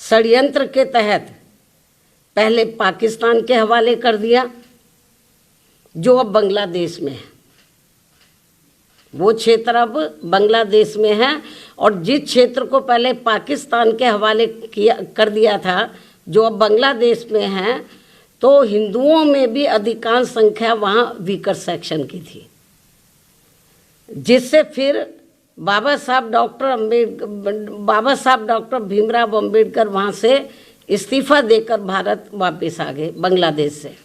षड्यंत्र के तहत पहले पाकिस्तान के हवाले कर दिया, जो अब बांग्लादेश में है। वो क्षेत्र अब बांग्लादेश में है, और जिस क्षेत्र को पहले पाकिस्तान के हवाले कर दिया था, जो अब बांग्लादेश में है, तो हिंदुओं में भी अधिकांश संख्या वहाँ वीकर सेक्शन की थी, जिससे फिर बाबा साहब डॉक्टर भीमराव अंबेडकर वहाँ से इस्तीफा देकर भारत वापस आ गए बांग्लादेश से।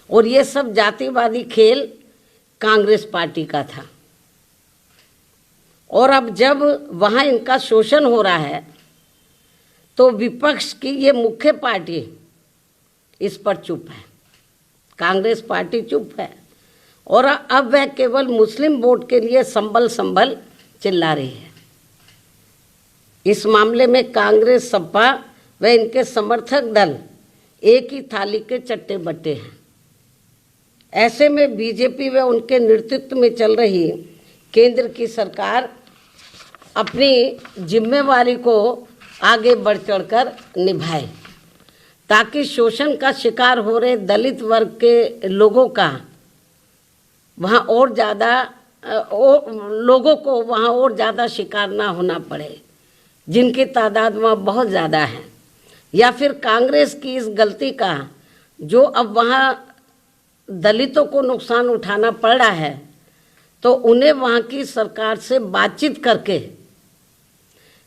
और ये सब जातिवादी खेल कांग्रेस पार्टी का था। और अब जब वहाँ इनका शोषण हो रहा है, तो विपक्ष की ये मुख्य पार्टी इस पर चुप है, कांग्रेस पार्टी चुप है। और अब वह केवल मुस्लिम वोट के लिए संभल चिल्ला रही है। इस मामले में कांग्रेस, सपा व इनके समर्थक दल एक ही थाली के चट्टे बट्टे हैं। ऐसे में बीजेपी व उनके नेतृत्व में चल रही केंद्र की सरकार अपनी जिम्मेवारी को आगे बढ़ चढ़कर निभाए, ताकि शोषण का शिकार हो रहे दलित वर्ग के लोगों का वहाँ और ज़्यादा लोगों को वहाँ और ज़्यादा शिकार ना होना पड़े, जिनकी तादाद वहाँ बहुत ज़्यादा है। या फिर कांग्रेस की इस गलती का, जो अब वहाँ दलितों को नुकसान उठाना पड़ रहा है, तो उन्हें वहाँ की सरकार से बातचीत करके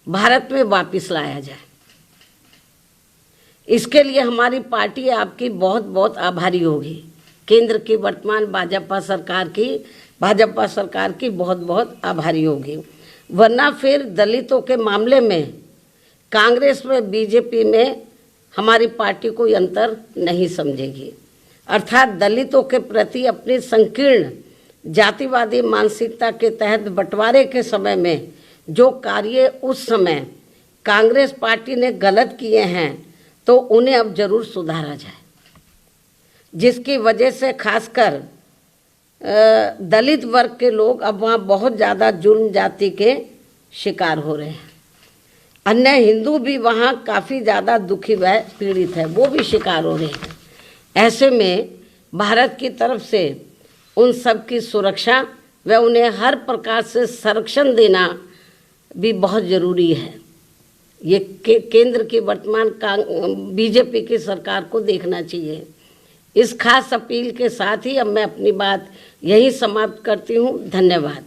भारत में वापस लाया जाए। इसके लिए हमारी पार्टी आपकी बहुत बहुत आभारी होगी। केंद्र की वर्तमान भाजपा सरकार की बहुत बहुत आभारी होगी। वरना फिर दलितों के मामले में कांग्रेस व बीजेपी में हमारी पार्टी कोई अंतर नहीं समझेगी। अर्थात दलितों के प्रति अपनी संकीर्ण जातिवादी मानसिकता के तहत बंटवारे के समय में जो कार्य उस समय कांग्रेस पार्टी ने गलत किए हैं, तो उन्हें अब जरूर सुधारा जाए, जिसकी वजह से खासकर दलित वर्ग के लोग अब वहाँ बहुत ज़्यादा जुर्म जाति के शिकार हो रहे हैं। अन्य हिंदू भी वहाँ काफ़ी ज़्यादा दुखी व पीड़ित है, वो भी शिकार हो रहे हैं। ऐसे में भारत की तरफ से उन सब की सुरक्षा व उन्हें हर प्रकार से संरक्षण देना भी बहुत ज़रूरी है। ये केंद्र की वर्तमान बीजेपी की सरकार को देखना चाहिए। इस खास अपील के साथ ही अब मैं अपनी बात यही समाप्त करती हूँ। धन्यवाद।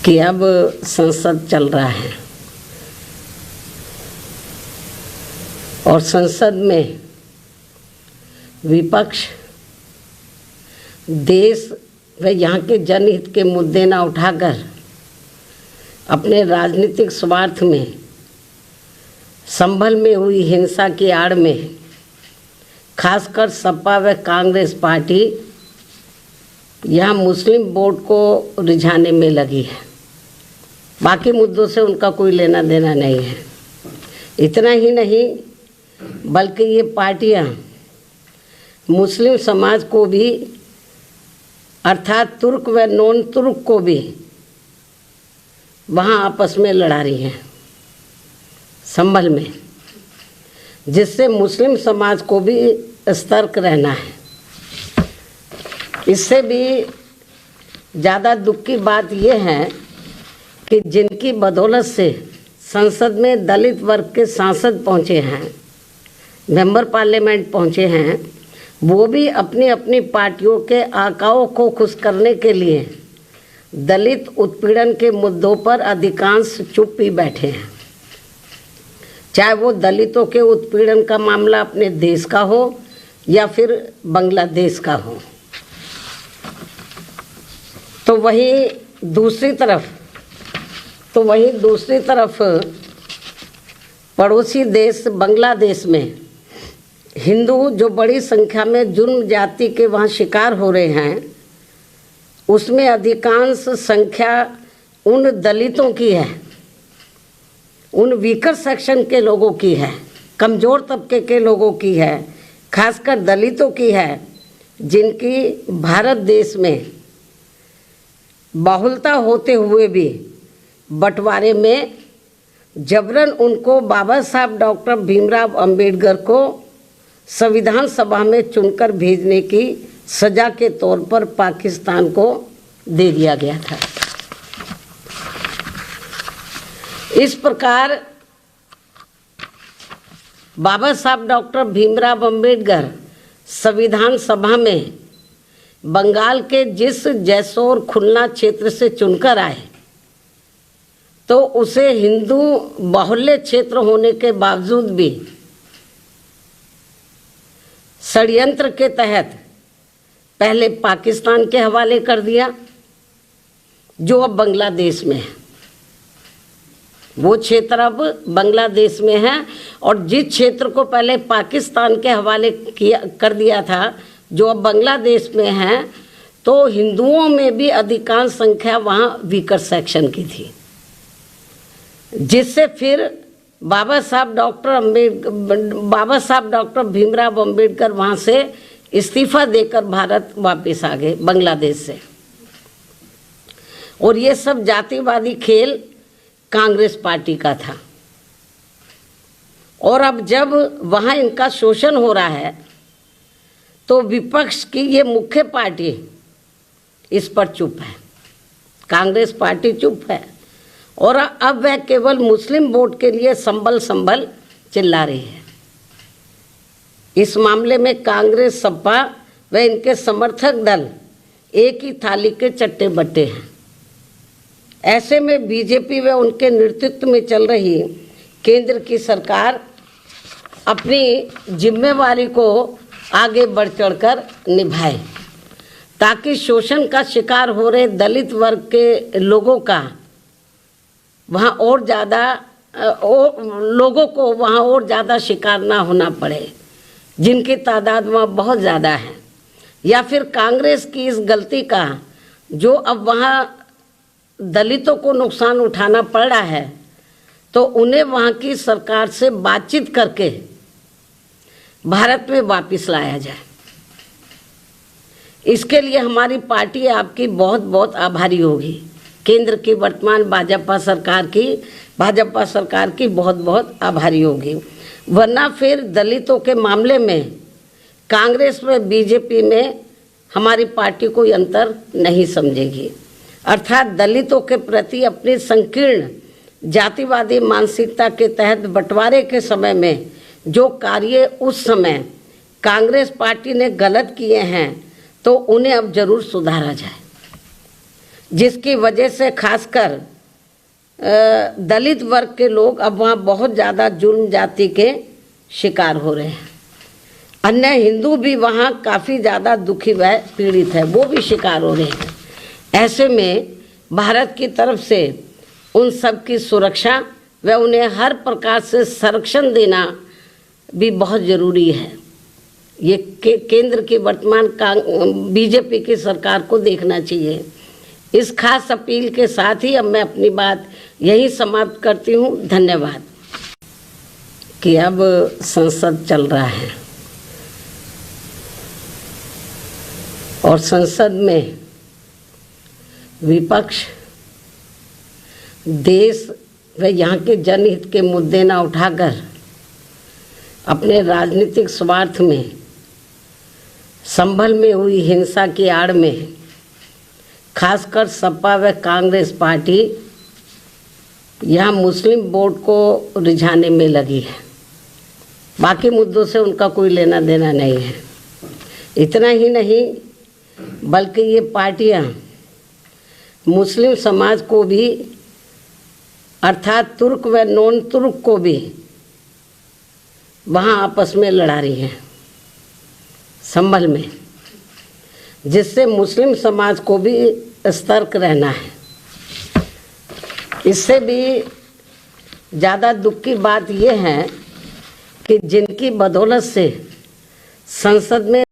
कि अब संसद चल रहा है और संसद में विपक्ष देश व यहाँ के जनहित के मुद्दे ना उठाकर अपने राजनीतिक स्वार्थ में संभल में हुई हिंसा की आड़ में खासकर सपा व कांग्रेस पार्टी यहाँ मुस्लिम वोट को रिझाने में लगी है। बाकी मुद्दों से उनका कोई लेना देना नहीं है। इतना ही नहीं, बल्कि ये पार्टियाँ मुस्लिम समाज को भी, अर्थात तुर्क व नॉन तुर्क को भी वहाँ आपस में लड़ा रही हैं संभल में, जिससे मुस्लिम समाज को भी सतर्क रहना है। इससे भी ज़्यादा दुख की बात यह है कि जिनकी बदौलत से संसद में दलित वर्ग के सांसद पहुँचे हैं, मेंबर पार्लियामेंट पहुँचे हैं, वो भी अपनी अपनी पार्टियों के आकाओं को खुश करने के लिए दलित उत्पीड़न के मुद्दों पर अधिकांश चुप ही बैठे हैं। चाहे वो दलितों के उत्पीड़न का मामला अपने देश का हो या फिर बांग्लादेश का हो। तो वहीं दूसरी तरफ पड़ोसी देश बांग्लादेश में हिंदू जो बड़ी संख्या में जुर्म जाति के वहाँ शिकार हो रहे हैं, उसमें अधिकांश संख्या उन दलितों की है, उन वीकर सेक्शन के लोगों की है, कमज़ोर तबके के लोगों की है, खासकर दलितों की है, जिनकी भारत देश में बहुलता होते हुए भी बंटवारे में जबरन उनको बाबा साहब डॉक्टर भीमराव अंबेडकर को संविधान सभा में चुनकर भेजने की सजा के तौर पर पाकिस्तान को दे दिया गया था। इस प्रकार बाबा साहब डॉक्टर भीमराव अंबेडकर संविधान सभा में बंगाल के जिस जैसोर खुलना क्षेत्र से चुनकर आए, तो उसे हिंदू बाहुल्य क्षेत्र होने के बावजूद भी षड्यंत्र के तहत पहले पाकिस्तान के हवाले कर दिया, जो अब बांग्लादेश में है। वो क्षेत्र अब बांग्लादेश में है, और जिस क्षेत्र को पहले पाकिस्तान के हवाले कर दिया था, जो अब बांग्लादेश में है, तो हिंदुओं में भी अधिकांश संख्या वहाँ वीकर सेक्शन की थी, जिससे फिर बाबा साहब डॉक्टर भीमराव अंबेडकर वहाँ से इस्तीफा देकर भारत वापस आ गए बांग्लादेश से। और ये सब जातिवादी खेल कांग्रेस पार्टी का था। और अब जब वहाँ इनका शोषण हो रहा है, तो विपक्ष की ये मुख्य पार्टी इस पर चुप है, कांग्रेस पार्टी चुप है। और अब वह केवल मुस्लिम वोट के लिए संभल चिल्ला रही है। इस मामले में कांग्रेस, सपा व इनके समर्थक दल एक ही थाली के चट्टे बट्टे हैं। ऐसे में बीजेपी व उनके नेतृत्व में चल रही केंद्र की सरकार अपनी जिम्मेवारी को आगे बढ़ चढ़कर निभाए, ताकि शोषण का शिकार हो रहे दलित वर्ग के लोगों का वहाँ और ज़्यादा लोगों को वहाँ और ज़्यादा शिकार ना होना पड़े, जिनकी तादाद वहाँ बहुत ज़्यादा है। या फिर कांग्रेस की इस गलती का जो अब वहाँ दलितों को नुकसान उठाना पड़ रहा है, तो उन्हें वहाँ की सरकार से बातचीत करके भारत में वापस लाया जाए। इसके लिए हमारी पार्टी आपकी बहुत बहुत आभारी होगी। केंद्र की वर्तमान भाजपा सरकार की बहुत बहुत आभारी होगी, वरना फिर दलितों के मामले में कांग्रेस व बीजेपी में हमारी पार्टी कोई अंतर नहीं समझेगी। अर्थात दलितों के प्रति अपनी संकीर्ण जातिवादी मानसिकता के तहत बंटवारे के समय में जो कार्य उस समय कांग्रेस पार्टी ने गलत किए हैं, तो उन्हें अब जरूर सुधारा जाए, जिसकी वजह से खासकर दलित वर्ग के लोग अब वहाँ बहुत ज़्यादा जुर्म जाति के शिकार हो रहे हैं। अन्य हिंदू भी वहाँ काफ़ी ज़्यादा दुखी व पीड़ित है, वो भी शिकार हो रहे हैं। ऐसे में भारत की तरफ से उन सब की सुरक्षा व उन्हें हर प्रकार से संरक्षण देना भी बहुत ज़रूरी है। ये केंद्र की वर्तमान बीजेपी की सरकार को देखना चाहिए। इस खास अपील के साथ ही अब मैं अपनी बात यही समाप्त करती हूँ। धन्यवाद। कि अब संसद चल रहा है और संसद में विपक्ष देश व यहाँ के जनहित के मुद्दे न उठाकर अपने राजनीतिक स्वार्थ में संभल में हुई हिंसा की आड़ में खासकर सपा व कांग्रेस पार्टी यहाँ मुस्लिम वोट को रिझाने में लगी है। बाकी मुद्दों से उनका कोई लेना देना नहीं है। इतना ही नहीं, बल्कि ये पार्टियाँ मुस्लिम समाज को भी अर्थात तुर्क व नॉन तुर्क को भी वहाँ आपस में लड़ा रही हैं। संभल में, जिससे मुस्लिम समाज को भी सतर्क रहना है। इससे भी ज़्यादा दुख की बात यह है कि जिनकी बदौलत से संसद में